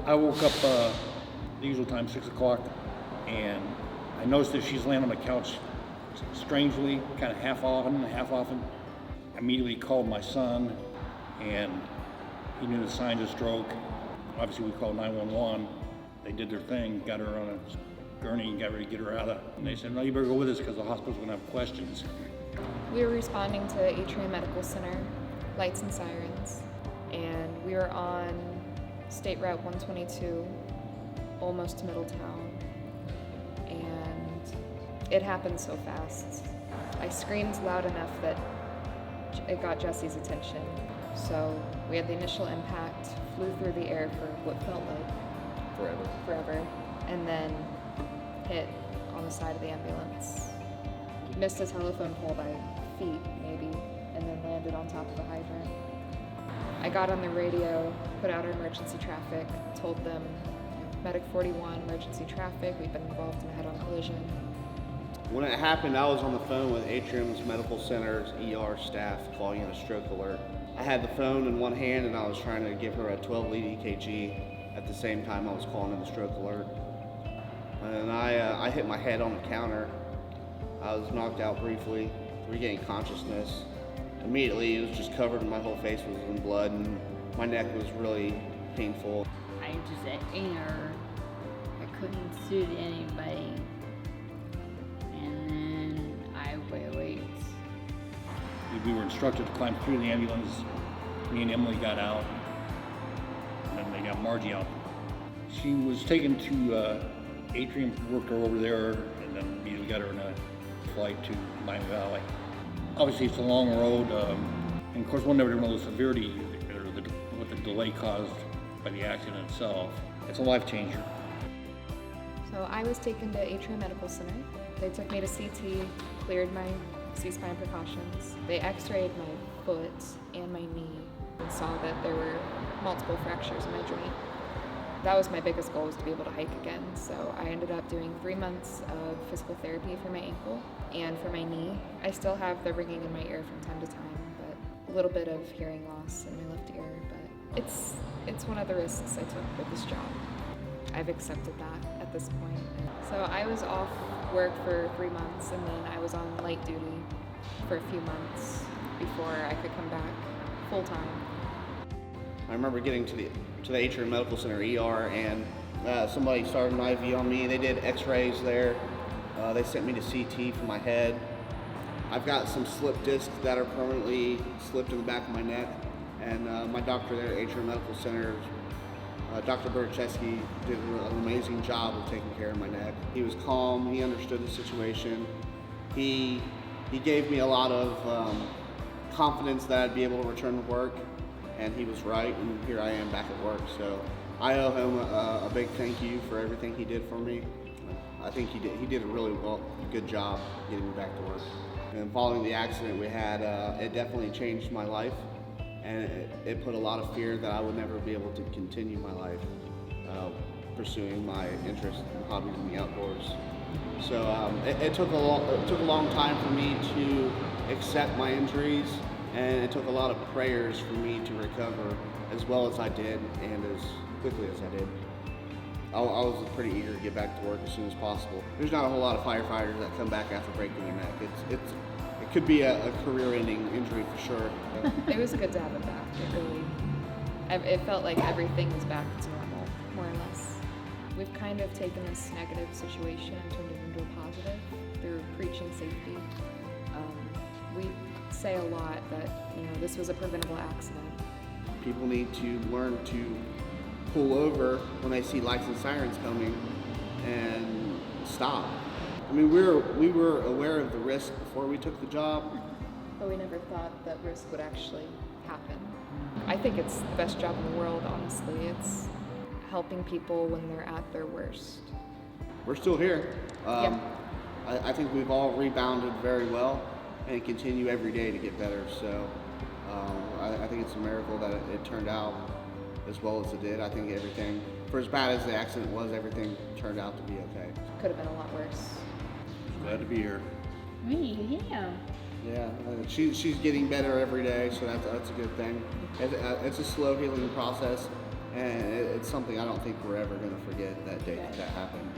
I woke up the usual time, 6 o'clock, and I noticed that she's laying on the couch strangely, kind of half often. I immediately called my son, and he knew the signs of stroke. Obviously, we called 911. They did their thing, got her on a gurney, and got ready to get her out of. And they said, "No, you better go with us because the hospital's going to have questions." We were responding to Atrium Medical Center, lights and sirens, and we were on State Route 122, almost to Middletown, and it happened so fast. I screamed loud enough that it got Jesse's attention. So we had the initial impact, flew through the air for what felt like forever, and then hit on the side of the ambulance. Missed a telephone pole by feet, maybe, and then landed on top of a hydrant. I got on the radio, put out our emergency traffic, told them, Medic 41, emergency traffic, we've been involved in a head-on collision. When it happened, I was on the phone with Atrium's Medical Center's ER staff calling in a stroke alert. I had the phone in one hand and I was trying to give her a 12-lead EKG at the same time I was calling in the stroke alert. And I hit my head on the counter. I was knocked out briefly, regained consciousness. Immediately, it was just covered and my whole face was in blood and my neck was really painful. I just at air. I couldn't suit anybody. And then I wait. We were instructed to climb through the ambulance. Me and Emily got out, and then they got Margie out. She was taken to Atrium, worked her over there, and then immediately got her in a flight to Miami Valley. Obviously, it's a long road, and of course, we'll never know the severity or what the delay caused by the accident itself. It's a life changer. So I was taken to Atrium Medical Center. They took me to CT, cleared my C-spine precautions. They x-rayed my foot and my knee and saw that there were multiple fractures in my joint. That was my biggest goal, was to be able to hike again. So I ended up doing 3 months of physical therapy for my ankle and for my knee. I still have the ringing in my ear from time to time, but a little bit of hearing loss in my left ear. But it's one of the risks I took with this job. I've accepted that at this point. So I was off work for 3 months, and then I was on light duty for a few months before I could come back full time. I remember getting to the Atrium Medical Center ER and somebody started an IV on me. They did x-rays there. They sent me to CT for my head. I've got some slip discs that are permanently slipped in the back of my neck, and my doctor there at Atrium Medical Center, Dr. Burcheski, did an amazing job of taking care of my neck. He was calm, he understood the situation. He gave me a lot of confidence that I'd be able to return to work, and he was right, and here I am back at work. So I owe him a big thank you for everything he did for me. I think he did a really good job getting me back to work. And following the accident we had, it definitely changed my life. And it put a lot of fear that I would never be able to continue my life pursuing my interest and hobbies in the outdoors. So it took a long time for me to accept my injuries, and it took a lot of prayers for me to recover as well as I did and as quickly as I did. I was pretty eager to get back to work as soon as possible. There's not a whole lot of firefighters that come back after breaking their neck. It could be a career-ending injury for sure. It was good to have it back. It felt like everything was back to normal, more or less. We've kind of taken this negative situation and turned it into a positive through preaching safety. We say a lot that this was a preventable accident. People need to learn to pull over when they see lights and sirens coming and stop. I mean, we were aware of the risk before we took the job. But we never thought that risk would actually happen. I think it's the best job in the world, honestly. It's helping people when they're at their worst. We're still here. Yeah. I think we've all rebounded very well and continue every day to get better. So I think it's a miracle that it turned out as well as it did. I think everything, for as bad as the accident was, everything turned out to be okay. Could have been a lot worse. Glad to be here. Me, yeah. Yeah, she's getting better every day, so that's a good thing. It's a slow healing process, And it's something I don't think we're ever going to forget, that day that happened.